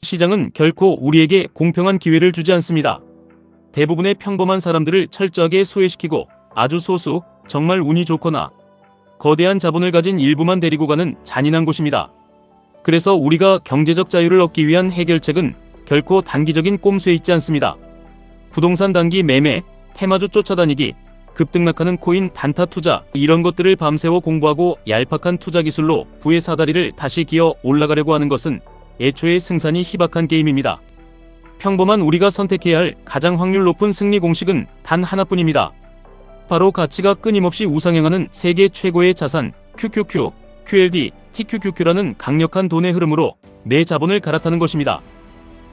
시장은 결코 우리에게 공평한 기회를 주지 않습니다. 대부분의 평범한 사람들을 철저하게 소외시키고 아주 소수, 정말 운이 좋거나 거대한 자본을 가진 일부만 데리고 가는 잔인한 곳입니다. 그래서 우리가 경제적 자유를 얻기 위한 해결책은 결코 단기적인 꼼수에 있지 않습니다. 부동산 단기 매매, 테마주 쫓아다니기, 급등락하는 코인 단타 투자, 이런 것들을 밤새워 공부하고 얄팍한 투자 기술로 부의 사다리를 다시 기어 올라가려고 하는 것은 애초에 승산이 희박한 게임입니다. 평범한 우리가 선택해야 할 가장 확률 높은 승리 공식은 단 하나뿐입니다. 바로 가치가 끊임없이 우상향하는 세계 최고의 자산 QQQ, QLD, TQQQ라는 강력한 돈의 흐름으로 내 자본을 갈아타는 것입니다.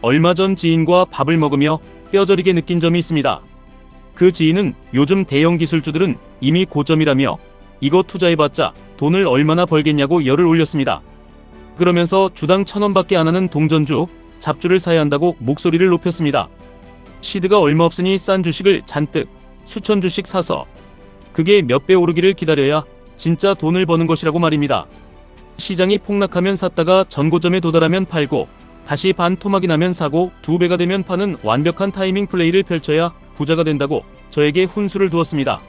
얼마 전 지인과 밥을 먹으며 뼈저리게 느낀 점이 있습니다. 그 지인은 요즘 대형 기술주들은 이미 고점이라며 이거 투자해봤자 돈을 얼마나 벌겠냐고 열을 올렸습니다. 그러면서 주당 1,000원밖에 안 하는 동전주, 잡주를 사야 한다고 목소리를 높였습니다. 시드가 얼마 없으니 싼 주식을 잔뜩 수천 주씩 사서 그게 몇 배 오르기를 기다려야 진짜 돈을 버는 것이라고 말입니다. 시장이 폭락하면 샀다가 전고점에 도달하면 팔고 다시 반토막이 나면 사고 2배가 되면 파는 완벽한 타이밍 플레이를 펼쳐야 부자가 된다고 저에게 훈수를 두었습니다.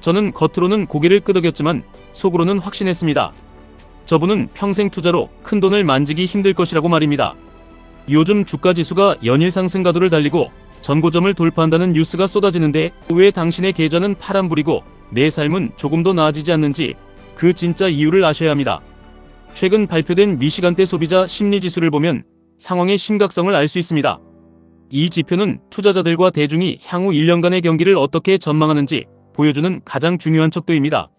저는 겉으로는 고개를 끄덕였지만 속으로는 확신했습니다. 저분은 평생 투자로 큰 돈을 만지기 힘들 것이라고 말입니다. 요즘 주가지수가 연일 상승 가도를 달리고 전고점을 돌파한다는 뉴스가 쏟아지는데 왜 당신의 계좌는 파란불이고 내 삶은 조금도 나아지지 않는지 그 진짜 이유를 아셔야 합니다. 최근 발표된 미시간대 소비자 심리지수를 보면 상황의 심각성을 알 수 있습니다. 이 지표는 투자자들과 대중이 향후 1년간의 경기를 어떻게 전망하는지 보여주는 가장 중요한 척도입니다.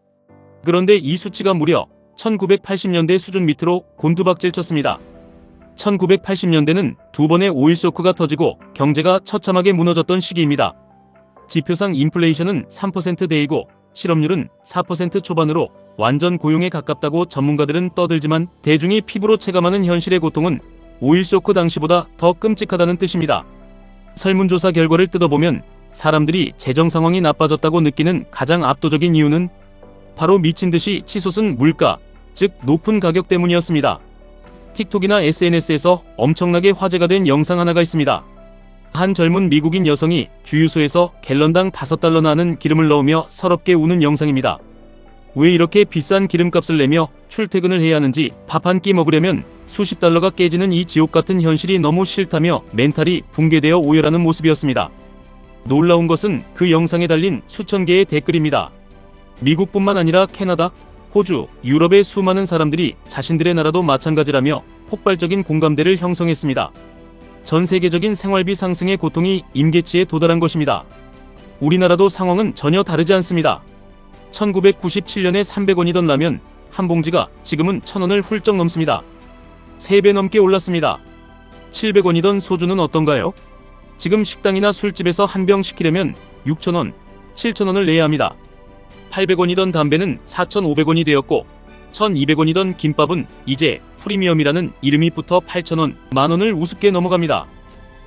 그런데 이 수치가 무려 1980년대 수준 밑으로 곤두박질 쳤습니다. 1980년대는 두 번의 오일 쇼크가 터지고 경제가 처참하게 무너졌던 시기입니다. 지표상 인플레이션은 3%대이고 실업률은 4% 초반으로 완전 고용에 가깝다고 전문가들은 떠들지만 대중이 피부로 체감하는 현실의 고통은 오일 쇼크 당시보다 더 끔찍하다는 뜻입니다. 설문조사 결과를 뜯어보면 사람들이 재정 상황이 나빠졌다고 느끼는 가장 압도적인 이유는 바로 미친듯이 치솟은 물가, 즉 높은 가격 때문이었습니다. 틱톡이나 SNS에서 엄청나게 화제가 된 영상 하나가 있습니다. 한 젊은 미국인 여성이 주유소에서 갤런당 $5나 하는 기름을 넣으며 서럽게 우는 영상입니다. 왜 이렇게 비싼 기름값을 내며 출퇴근을 해야 하는지 밥 한 끼 먹으려면 수십 달러가 깨지는 이 지옥 같은 현실이 너무 싫다며 멘탈이 붕괴되어 오열하는 모습이었습니다. 놀라운 것은 그 영상에 달린 수천 개의 댓글입니다. 미국뿐만 아니라 캐나다, 호주, 유럽의 수많은 사람들이 자신들의 나라도 마찬가지라며 폭발적인 공감대를 형성했습니다. 전 세계적인 생활비 상승의 고통이 임계치에 도달한 것입니다. 우리나라도 상황은 전혀 다르지 않습니다. 1997년에 300원이던 라면 한 봉지가 지금은 1,000원을 훌쩍 넘습니다. 3배 넘게 올랐습니다. 700원이던 소주는 어떤가요? 지금 식당이나 술집에서 한 병 시키려면 6,000원, 7,000원을 내야 합니다. 800원이던 담배는 4,500원이 되었고 1,200원이던 김밥은 이제 프리미엄이라는 이름이 붙어 8,000원, 만원을 우습게 넘어갑니다.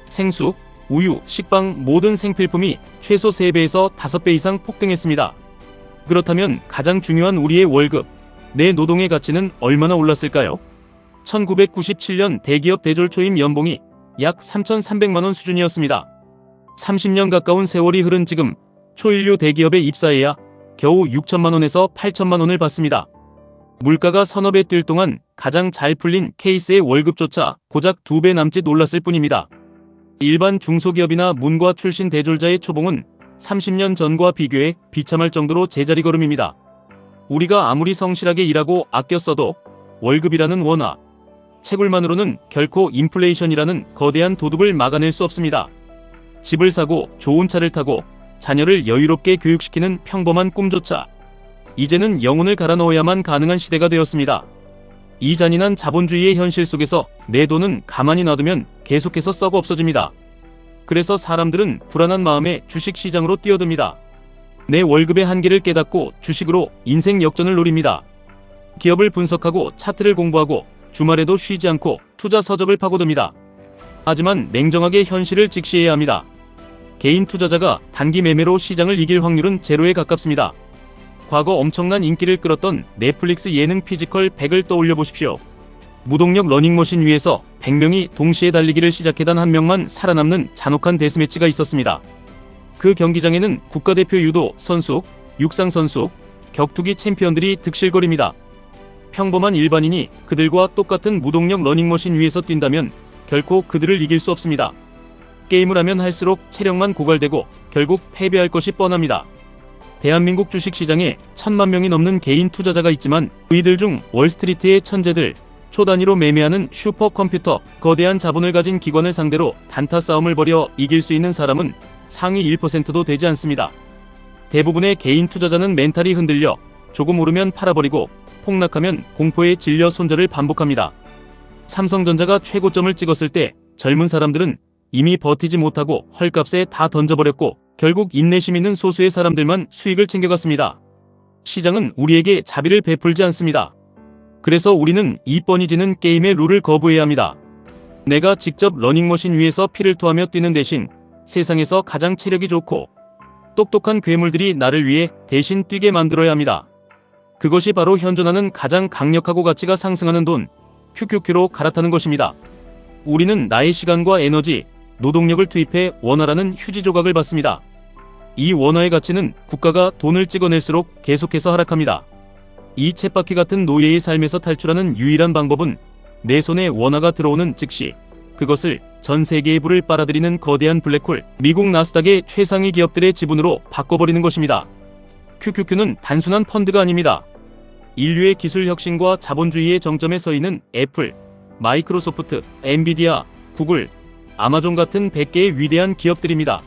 생수, 우유, 식빵 모든 생필품이 최소 3배에서 5배 이상 폭등했습니다. 그렇다면 가장 중요한 우리의 월급, 내 노동의 가치는 얼마나 올랐을까요? 1997년 대기업 대졸초임 연봉이 약 3,300만원 수준이었습니다. 30년 가까운 세월이 흐른 지금 초일류 대기업에 입사해야 겨우 6천만원에서 8천만원을 받습니다. 물가가 서너 배 뛸 동안 가장 잘 풀린 케이스의 월급조차 고작 2배 남짓 올랐을 뿐입니다. 일반 중소기업이나 문과 출신 대졸자의 초봉은 30년 전과 비교해 비참할 정도로 제자리 걸음입니다. 우리가 아무리 성실하게 일하고 아껴 써도 월급이라는 원화, 채굴만으로는 결코 인플레이션이라는 거대한 도둑을 막아낼 수 없습니다. 집을 사고 좋은 차를 타고 자녀를 여유롭게 교육시키는 평범한 꿈조차 이제는 영혼을 갈아 넣어야만 가능한 시대가 되었습니다. 이 잔인한 자본주의의 현실 속에서 내 돈은 가만히 놔두면 계속해서 썩어 없어집니다. 그래서 사람들은 불안한 마음에 주식시장으로 뛰어듭니다. 내 월급의 한계를 깨닫고 주식으로 인생 역전을 노립니다. 기업을 분석하고 차트를 공부하고 주말에도 쉬지 않고 투자 서적을 파고듭니다. 하지만 냉정하게 현실을 직시해야 합니다. 개인 투자자가 단기 매매로 시장을 이길 확률은 제로에 가깝습니다. 과거 엄청난 인기를 끌었던 넷플릭스 예능 피지컬 100을 떠올려 보십시오. 무동력 러닝머신 위에서 100명이 동시에 달리기를 시작해 단 한 명만 살아남는 잔혹한 데스매치가 있었습니다. 그 경기장에는 국가대표 유도 선수, 육상 선수, 격투기 챔피언들이 득실거립니다. 평범한 일반인이 그들과 똑같은 무동력 러닝머신 위에서 뛴다면 결코 그들을 이길 수 없습니다. 게임을 하면 할수록 체력만 고갈되고 결국 패배할 것이 뻔합니다. 대한민국 주식시장에 1000만 명이 넘는 개인 투자자가 있지만 이들 중 월스트리트의 천재들, 초단위로 매매하는 슈퍼컴퓨터, 거대한 자본을 가진 기관을 상대로 단타 싸움을 벌여 이길 수 있는 사람은 상위 1%도 되지 않습니다. 대부분의 개인 투자자는 멘탈이 흔들려 조금 오르면 팔아버리고 폭락하면 공포에 질려 손절을 반복합니다. 삼성전자가 최고점을 찍었을 때 젊은 사람들은 이미 버티지 못하고 헐값에 다 던져버렸고 결국 인내심 있는 소수의 사람들만 수익을 챙겨갔습니다. 시장은 우리에게 자비를 베풀지 않습니다. 그래서 우리는 이 뻔히 지는 게임의 룰을 거부해야 합니다. 내가 직접 러닝머신 위에서 피를 토하며 뛰는 대신 세상에서 가장 체력이 좋고 똑똑한 괴물들이 나를 위해 대신 뛰게 만들어야 합니다. 그것이 바로 현존하는 가장 강력하고 가치가 상승하는 돈, QQQ로 갈아타는 것입니다. 우리는 나의 시간과 에너지, 노동력을 투입해 원화라는 휴지 조각을 받습니다. 이 원화의 가치는 국가가 돈을 찍어낼수록 계속해서 하락합니다. 이 쳇바퀴 같은 노예의 삶에서 탈출하는 유일한 방법은 내 손에 원화가 들어오는 즉시 그것을 전 세계의 불을 빨아들이는 거대한 블랙홀, 미국 나스닥의 최상위 기업들의 지분으로 바꿔버리는 것입니다. QQQ는 단순한 펀드가 아닙니다. 인류의 기술 혁신과 자본주의의 정점에 서 있는 애플, 마이크로소프트, 엔비디아, 구글, 아마존 같은 100개의 위대한 기업들입니다.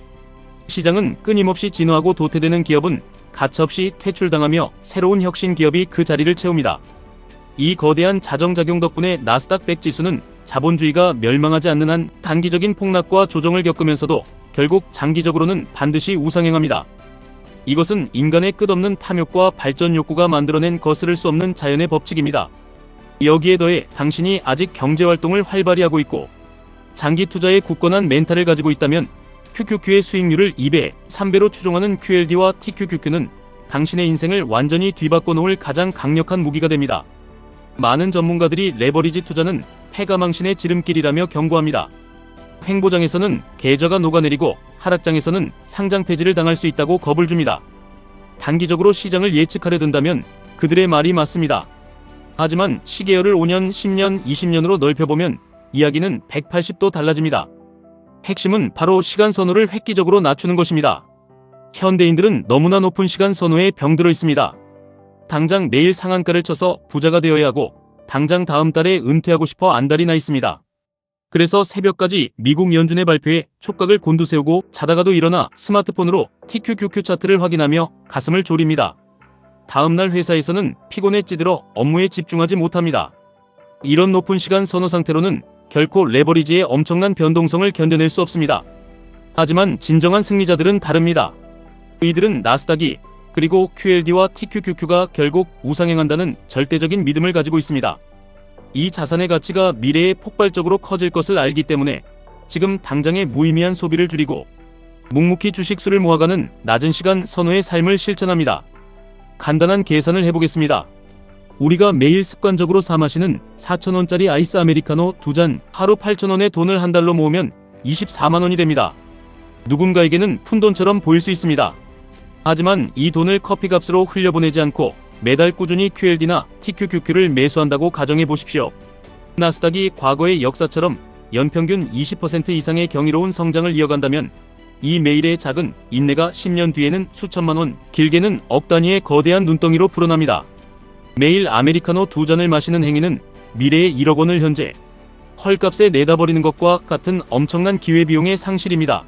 시장은 끊임없이 진화하고 도태되는 기업은 가차없이 퇴출당하며 새로운 혁신 기업이 그 자리를 채웁니다. 이 거대한 자정작용 덕분에 나스닥 100 지수는 자본주의가 멸망하지 않는 한 단기적인 폭락과 조정을 겪으면서도 결국 장기적으로는 반드시 우상행합니다. 이것은 인간의 끝없는 탐욕과 발전 욕구가 만들어낸 거스를 수 없는 자연의 법칙입니다. 여기에 더해 당신이 아직 경제활동을 활발히 하고 있고 장기 투자에 굳건한 멘탈을 가지고 있다면 QQQ의 수익률을 2배, 3배로 추종하는 QLD와 TQQQ는 당신의 인생을 완전히 뒤바꿔 놓을 가장 강력한 무기가 됩니다. 많은 전문가들이 레버리지 투자는 패가망신의 지름길이라며 경고합니다. 횡보장에서는 계좌가 녹아내리고 하락장에서는 상장 폐지를 당할 수 있다고 겁을 줍니다. 단기적으로 시장을 예측하려 든다면 그들의 말이 맞습니다. 하지만 시계열을 5년, 10년, 20년으로 넓혀보면 이야기는 180도 달라집니다. 핵심은 바로 시간 선호를 획기적으로 낮추는 것입니다. 현대인들은 너무나 높은 시간 선호에 병들어 있습니다. 당장 내일 상한가를 쳐서 부자가 되어야 하고 당장 다음 달에 은퇴하고 싶어 안달이 나 있습니다. 그래서 새벽까지 미국 연준의 발표에 촉각을 곤두세우고 자다가도 일어나 스마트폰으로 TQQQ 차트를 확인하며 가슴을 졸입니다. 다음날 회사에서는 피곤에 찌들어 업무에 집중하지 못합니다. 이런 높은 시간 선호 상태로는 결코 레버리지의 엄청난 변동성을 견뎌낼 수 없습니다. 하지만 진정한 승리자들은 다릅니다. 이들은 나스닥이 그리고 QLD와 TQQQ가 결국 우상행한다는 절대적인 믿음을 가지고 있습니다. 이 자산의 가치가 미래에 폭발적으로 커질 것을 알기 때문에 지금 당장의 무의미한 소비를 줄이고 묵묵히 주식수를 모아가는 낮은 시간 선호의 삶을 실천합니다. 간단한 계산을 해보겠습니다. 우리가 매일 습관적으로 사 마시는 4,000원짜리 아이스 아메리카노 2잔, 하루 8,000원의 돈을 한 달로 모으면 24만 원이 됩니다. 누군가에게는 푼돈처럼 보일 수 있습니다. 하지만 이 돈을 커피값으로 흘려보내지 않고 매달 꾸준히 QLD나 TQQQ를 매수한다고 가정해 보십시오. 나스닥이 과거의 역사처럼 연평균 20% 이상의 경이로운 성장을 이어간다면 이 매일의 작은 인내가 10년 뒤에는 수천만 원, 길게는 억 단위의 거대한 눈덩이로 불어납니다. 매일 아메리카노 2잔을 마시는 행위는 미래의 1억 원을 현재 헐값에 내다버리는 것과 같은 엄청난 기회비용의 상실입니다.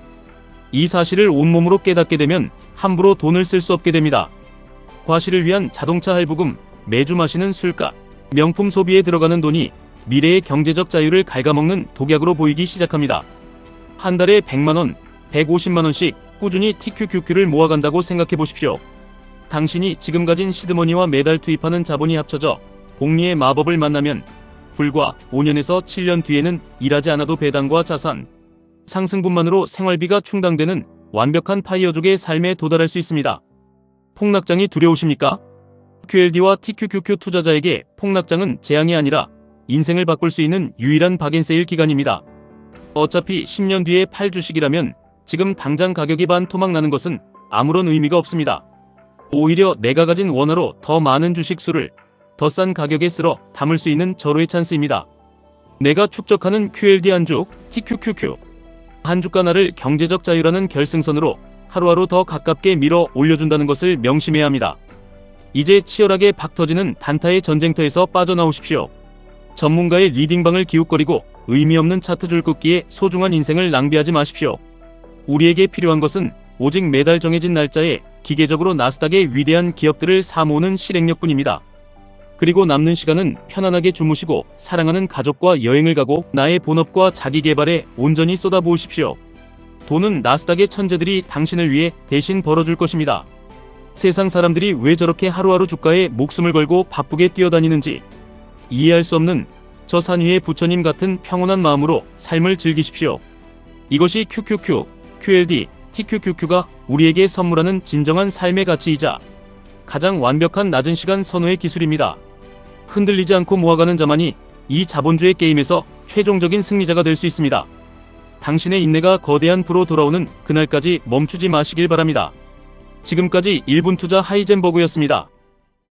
이 사실을 온몸으로 깨닫게 되면 함부로 돈을 쓸 수 없게 됩니다. 과실을 위한 자동차 할부금, 매주 마시는 술값, 명품 소비에 들어가는 돈이 미래의 경제적 자유를 갉아먹는 독약으로 보이기 시작합니다. 한 달에 100만원, 150만원씩 꾸준히 TQQQ를 모아간다고 생각해 보십시오. 당신이 지금 가진 시드머니와 매달 투입하는 자본이 합쳐져 복리의 마법을 만나면 불과 5년에서 7년 뒤에는 일하지 않아도 배당과 자산, 상승분만으로 생활비가 충당되는 완벽한 파이어족의 삶에 도달할 수 있습니다. 폭락장이 두려우십니까? QLD와 TQQQ 투자자에게 폭락장은 재앙이 아니라 인생을 바꿀 수 있는 유일한 박앤세일 기간입니다. 어차피 10년 뒤에 팔 주식이라면 지금 당장 가격이 반토막 나는 것은 아무런 의미가 없습니다. 오히려 내가 가진 원화로 더 많은 주식 수를 더 싼 가격에 쓸어 담을 수 있는 절호의 찬스입니다. 내가 축적하는 QLD 한주 TQQQ 한 주가 나를 경제적 자유라는 결승선으로 하루하루 더 가깝게 밀어 올려준다는 것을 명심해야 합니다. 이제 치열하게 박터지는 단타의 전쟁터에서 빠져나오십시오. 전문가의 리딩방을 기웃거리고 의미 없는 차트 줄긋기에 소중한 인생을 낭비하지 마십시오. 우리에게 필요한 것은 오직 매달 정해진 날짜에 기계적으로 나스닥의 위대한 기업들을 사모으는 실행력뿐입니다. 그리고 남는 시간은 편안하게 주무시고 사랑하는 가족과 여행을 가고 나의 본업과 자기개발에 온전히 쏟아부으십시오. 돈은 나스닥의 천재들이 당신을 위해 대신 벌어줄 것입니다. 세상 사람들이 왜 저렇게 하루하루 주가에 목숨을 걸고 바쁘게 뛰어다니는지 이해할 수 없는 저 산 위의 부처님 같은 평온한 마음으로 삶을 즐기십시오. 이것이 QQQ, QLD, TQQQ가 우리에게 선물하는 진정한 삶의 가치이자 가장 완벽한 낮은 시간 선호의 기술입니다. 흔들리지 않고 모아가는 자만이 이 자본주의 게임에서 최종적인 승리자가 될 수 있습니다. 당신의 인내가 거대한 부로 돌아오는 그날까지 멈추지 마시길 바랍니다. 지금까지 1분 투자 하이젠버그였습니다.